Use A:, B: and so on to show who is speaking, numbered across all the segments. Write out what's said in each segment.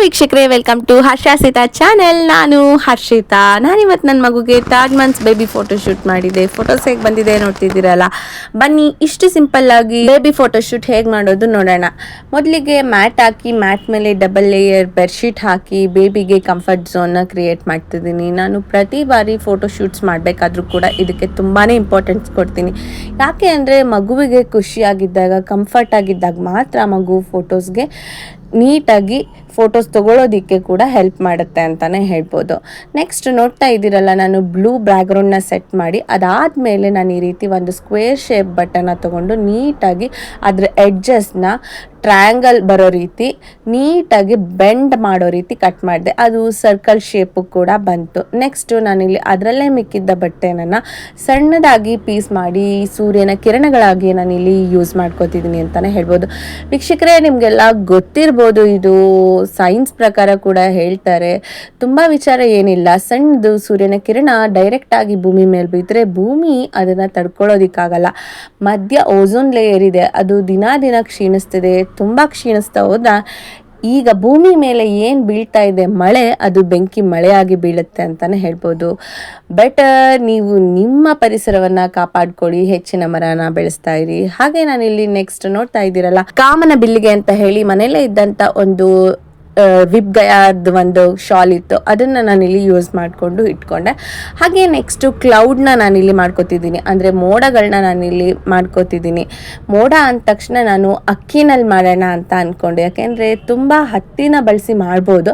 A: ವೀಕ್ಷಕರೇ, welcome to Harshita channel. ನಾನು ಹರ್ಷಿತಾ. ನಾನಿವತ್ತು ನನ್ನ ಮಗುಗೆ 3 months ಬೇಬಿ ಫೋಟೋ ಶೂಟ್ ಮಾಡಿದೆ. ಫೋಟೋಸ್ ಹೇಗೆ ಬಂದಿದೆ ನೋಡ್ತಿದ್ದೀರಲ್ಲ, ಬನ್ನಿ ಇಷ್ಟು ಸಿಂಪಲ್ ಆಗಿ ಬೇಬಿ ಫೋಟೋ ಶೂಟ್ ಹೇಗೆ ಮಾಡೋದು ನೋಡೋಣ. ಮೊದಲಿಗೆ ಮ್ಯಾಟ್ ಹಾಕಿ, ಮ್ಯಾಟ್ ಮೇಲೆ ಡಬಲ್ ಲೇಯರ್ ಬೆಡ್ಶೀಟ್ ಹಾಕಿ ಬೇಬಿಗೆ ಕಂಫರ್ಟ್ ಝೋನ್ನ ಕ್ರಿಯೇಟ್ ಮಾಡ್ತಿದ್ದೀನಿ. ನಾನು ಪ್ರತಿ ಬಾರಿ ಫೋಟೋ ಶೂಟ್ಸ್ ಮಾಡಬೇಕಾದ್ರೂ ಕೂಡ ಇದಕ್ಕೆ ತುಂಬಾ ಇಂಪಾರ್ಟೆನ್ಸ್ ಕೊಡ್ತೀನಿ. ಯಾಕೆ ಅಂದರೆ ಮಗುವಿಗೆ ಖುಷಿಯಾಗಿದ್ದಾಗ, ಕಂಫರ್ಟ್ ಆಗಿದ್ದಾಗ ಮಾತ್ರ ಮಗು ಫೋಟೋಸ್ಗೆ ನೀಟಾಗಿ ಫೋಟೋಸ್ ತೊಗೊಳೋದಕ್ಕೆ ಕೂಡ ಹೆಲ್ಪ್ ಮಾಡುತ್ತೆ ಅಂತಲೇ ಹೇಳ್ಬೋದು. ನೆಕ್ಸ್ಟ್ ನೋಡ್ತಾ ಇದ್ದೀರಲ್ಲ, ನಾನು ಬ್ಲೂ ಬ್ಯಾಕ್ಗ್ರೌಂಡ್ನ ಸೆಟ್ ಮಾಡಿ ಅದಾದಮೇಲೆ ನಾನು ಈ ರೀತಿ ಒಂದು ಸ್ಕ್ವೇರ್ ಶೇಪ್ ಬಟನ್ನ ತೊಗೊಂಡು ನೀಟಾಗಿ ಅದರ ಎಡ್ಜಸ್ನ ಟ್ರಯಾಂಗಲ್ ಬರೋ ರೀತಿ ನೀಟಾಗಿ ಬೆಂಡ್ ಮಾಡೋ ರೀತಿ ಕಟ್ ಮಾಡಿದೆ. ಅದು ಸರ್ಕಲ್ ಶೇಪು ಕೂಡ ಬಂತು. ನೆಕ್ಸ್ಟು ನಾನಿಲ್ಲಿ ಅದರಲ್ಲೇ ಮಿಕ್ಕಿದ್ದ ಬಟ್ಟೆನನ್ನು ಸಣ್ಣದಾಗಿ ಪೀಸ್ ಮಾಡಿ ಸೂರ್ಯನ ಕಿರಣಗಳಾಗಿ ನಾನಿಲ್ಲಿ ಯೂಸ್ ಮಾಡ್ಕೋತಿದ್ದೀನಿ ಅಂತಲೇ ಹೇಳ್ಬೋದು. ವೀಕ್ಷಕರೇ, ನಿಮಗೆಲ್ಲ ಗೊತ್ತಿರ್ಬೋದು, ಇದು ಸೈನ್ಸ್ ಪ್ರಕಾರ ಕೂಡ ಹೇಳ್ತಾರೆ. ತುಂಬ ವಿಚಾರ ಏನಿಲ್ಲ. ಸಣ್ಣದು ಸೂರ್ಯನ ಕಿರಣ ಡೈರೆಕ್ಟಾಗಿ ಭೂಮಿ ಮೇಲೆ ಬಿದ್ದರೆ ಭೂಮಿ ಅದನ್ನು ತಡ್ಕೊಳ್ಳೋದಕ್ಕಾಗಲ್ಲ. ಮಧ್ಯ ಓಝೋನ್ ಲೇಯರ್ ಇದೆ, ಅದು ದಿನ ಕ್ಷೀಣಿಸ್ತಿದೆ. ತುಂಬ ಕ್ಷೀಣಿಸ್ತಾ ಹೋದ ಈಗ ಭೂಮಿ ಮೇಲೆ ಏನು ಬೀಳ್ತಾ ಇದೆ ಮಳೆ, ಅದು ಬೆಂಕಿ ಮಳೆಯಾಗಿ ಬೀಳುತ್ತೆ ಅಂತಲೇ ಹೇಳ್ಬೋದು. ಬೆಟರ್ ನೀವು ನಿಮ್ಮ ಪರಿಸರವನ್ನು ಕಾಪಾಡ್ಕೊಳ್ಳಿ, ಹೆಚ್ಚಿನ ಮರನ ಬೆಳೆಸ್ತಾ ಇರಿ. ಹಾಗೆ ನಾನಿಲ್ಲಿ ನೆಕ್ಸ್ಟ್ ನೋಡ್ತಾ ಇದ್ದೀರಲ್ಲ, ಕಾಮನ ಬಿಲ್ಲಿಗೆ ಅಂತ ಹೇಳಿ ಮನೆಯಲ್ಲೇ ಇದ್ದಂಥ ಒಂದು ವಿಪ್ ಗಯಾರ್ದು ಒಂದು ಶಾಲ್ ಇತ್ತು, ಅದನ್ನು ನಾನಿಲ್ಲಿ ಯೂಸ್ ಮಾಡಿಕೊಂಡು ಇಟ್ಕೊಂಡೆ. ಹಾಗೆ ನೆಕ್ಸ್ಟು ಕ್ಲೌಡ್ನ ನಾನಿಲ್ಲಿ ಮಾಡ್ಕೋತಿದ್ದೀನಿ, ಅಂದರೆ ಮೋಡಗಳನ್ನ ನಾನಿಲ್ಲಿ ಮಾಡ್ಕೋತಿದ್ದೀನಿ. ಮೋಡ ಅಂದ ತಕ್ಷಣ ನಾನು ಅಕ್ಕಿನಲ್ಲಿ ಮಾಡೋಣ ಅಂತ ಅಂದ್ಕೊಂಡೆ. ಯಾಕೆಂದರೆ ತುಂಬ ಹತ್ತಿನ ಬಳಸಿ ಮಾಡ್ಬೋದು,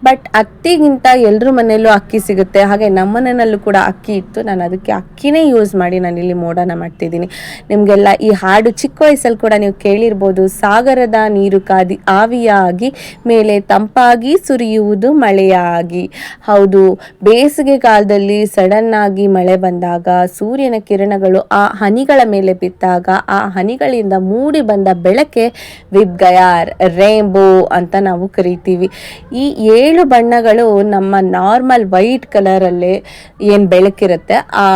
A: ಬಟ್ ಹತ್ತಿಗಿಂತ ಎಲ್ಲರ ಮನೆಯಲ್ಲೂ ಅಕ್ಕಿ ಸಿಗುತ್ತೆ. ಹಾಗೆ ನಮ್ಮ ಮನೆಯಲ್ಲೂ ಕೂಡ ಅಕ್ಕಿ ಇತ್ತು, ನಾನು ಅದಕ್ಕೆ ಅಕ್ಕಿನೇ ಯೂಸ್ ಮಾಡಿ ನಾನಿಲ್ಲಿ ಮೋಡನ ಮಾಡ್ತಿದ್ದೀನಿ. ನಿಮಗೆಲ್ಲ ಈ ಹಾಡು ಚಿಕ್ಕ ವಯಸ್ಸಲ್ಲಿ ಕೂಡ ನೀವು ಕೇಳಿರ್ಬೋದು, ಸಾಗರದ ನೀರು ಕಾದಿ ಆವಿಯಾಗಿ ಮೇಲೆ ತಂಪಾಗಿ ಸುರಿಯುವುದು ಮಳೆಯಾಗಿ. ಹೌದು, ಬೇಸಿಗೆ ಕಾಲದಲ್ಲಿ ಸಡನ್ನಾಗಿ ಮಳೆ ಬಂದಾಗ ಸೂರ್ಯನ ಕಿರಣಗಳು ಆ ಹನಿಗಳ ಮೇಲೆ ಬಿದ್ದಾಗ ಆ ಹನಿಗಳಿಂದ ಮೂಡಿ ಬಂದ ಬೆಳಕೆ ವಿಪ್ ಗಯಾರ್, ರೇನ್ಬೋ ಅಂತ ನಾವು ಕರಿತೀವಿ. ಈ 7 ಬಣ್ಣಗಳು ನಮ್ಮ ನಾರ್ಮಲ್ ವೈಟ್ ಕಲರಲ್ಲೇ ಏನು ಬೆಳಕಿರುತ್ತೆ ಆ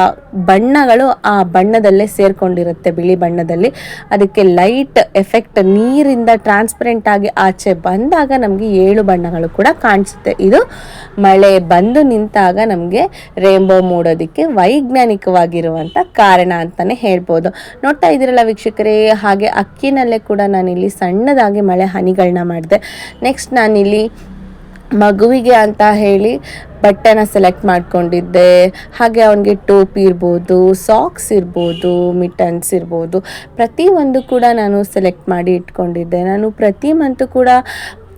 A: ಬಣ್ಣಗಳು ಆ ಬಣ್ಣದಲ್ಲೇ ಸೇರ್ಕೊಂಡಿರುತ್ತೆ, ಬಿಳಿ ಬಣ್ಣದಲ್ಲಿ. ಅದಕ್ಕೆ ಲೈಟ್ ಎಫೆಕ್ಟ್ ನೀರಿಂದ ಟ್ರಾನ್ಸ್ಪರೆಂಟ್ ಆಗಿ ಆಚೆ ಬಂದಾಗ ನಮಗೆ 7 ಬಣ್ಣಗಳು ಕೂಡ ಕಾಣಿಸುತ್ತೆ. ಇದು ಮಳೆ ಬಂದು ನಿಂತಾಗ ನಮಗೆ ರೇನ್ಬೋ ಮೂಡೋದಕ್ಕೆ ವೈಜ್ಞಾನಿಕವಾಗಿರುವಂಥ ಕಾರಣ ಅಂತಲೇ ಹೇಳ್ಬೋದು. ನೋಡ್ತಾ ಇದ್ದೀರಲ್ಲ ವೀಕ್ಷಕರೇ, ಹಾಗೆ ಅಕ್ಕಿನಲ್ಲೇ ಕೂಡ ನಾನಿಲ್ಲಿ ಸಣ್ಣದಾಗಿ ಮಳೆ ಹನಿಗಳನ್ನ ಮಾಡಿದೆ. ನೆಕ್ಸ್ಟ್ ನಾನಿಲ್ಲಿ ಮಗುವಿಗೆ ಅಂತ ಹೇಳಿ ಬಟ್ಟೆನ ಸೆಲೆಕ್ಟ್ ಮಾಡ್ಕೊಂಡಿದ್ದೆ. ಹಾಗೆ ಅವನಿಗೆ ಟೋಪಿ ಇರ್ಬೋದು, ಸಾಕ್ಸ್ ಇರ್ಬೋದು, ಮಿಟನ್ಸ್ ಇರ್ಬೋದು, ಪ್ರತಿಯೊಂದು ಕೂಡ ನಾನು ಸೆಲೆಕ್ಟ್ ಮಾಡಿ ಇಟ್ಕೊಂಡಿದ್ದೆ. ನಾನು ಪ್ರತಿ ಮಂತು ಕೂಡ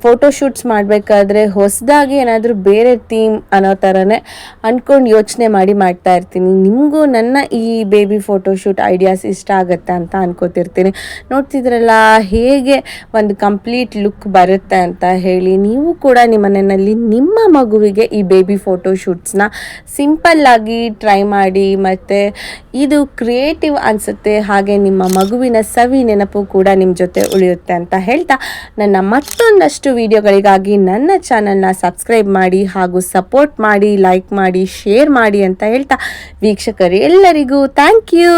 A: ಫೋಟೋ ಶೂಟ್ಸ್ ಮಾಡಬೇಕಾದ್ರೆ ಹೊಸದಾಗಿ ಏನಾದರೂ ಬೇರೆ ಥೀಮ್ ಅನ್ನೋ ಥರನೇ ಅಂದ್ಕೊಂಡು ಯೋಚನೆ ಮಾಡಿ ಮಾಡ್ತಾ ಇರ್ತೀನಿ. ನಿಮಗೂ ನನ್ನ ಈ ಬೇಬಿ ಫೋಟೋ ಶೂಟ್ ಐಡಿಯಾಸ್ ಇಷ್ಟ ಆಗುತ್ತೆ ಅಂತ ಅನ್ಕೋತಿರ್ತೀನಿ. ನೋಡ್ತಿದ್ರಲ್ಲ ಹೇಗೆ ಒಂದು ಕಂಪ್ಲೀಟ್ ಲುಕ್ ಬರುತ್ತೆ ಅಂತ ಹೇಳಿ. ನೀವು ಕೂಡ ನಿಮ್ಮ ಮನೆಯಲ್ಲಿ ನಿಮ್ಮ ಮಗುವಿಗೆ ಈ ಬೇಬಿ ಫೋಟೋ ಶೂಟ್ಸ್ನ ಸಿಂಪಲ್ಲಾಗಿ ಟ್ರೈ ಮಾಡಿ, ಮತ್ತು ಇದು ಕ್ರಿಯೇಟಿವ್ ಅನಿಸುತ್ತೆ. ಹಾಗೆ ನಿಮ್ಮ ಮಗುವಿನ ಸವಿ ನೆನಪು ಕೂಡ ನಿಮ್ಮ ಜೊತೆ ಉಳಿಯುತ್ತೆ ಅಂತ ಹೇಳ್ತಾ, ನನ್ನ ಮತ್ತೊಂದಷ್ಟು ವಿಡಿಯೋಗಳಿಗಾಗಿ ನನ್ನ ಚಾನಲ್ನ ಸಬ್ಸ್ಕ್ರೈಬ್ ಮಾಡಿ ಹಾಗೂ ಸಪೋರ್ಟ್ ಮಾಡಿ, ಲೈಕ್ ಮಾಡಿ, ಶೇರ್ ಮಾಡಿ ಅಂತ ಹೇಳ್ತಾ ವೀಕ್ಷಕರು ಎಲ್ಲರಿಗೂ ಥ್ಯಾಂಕ್ ಯು.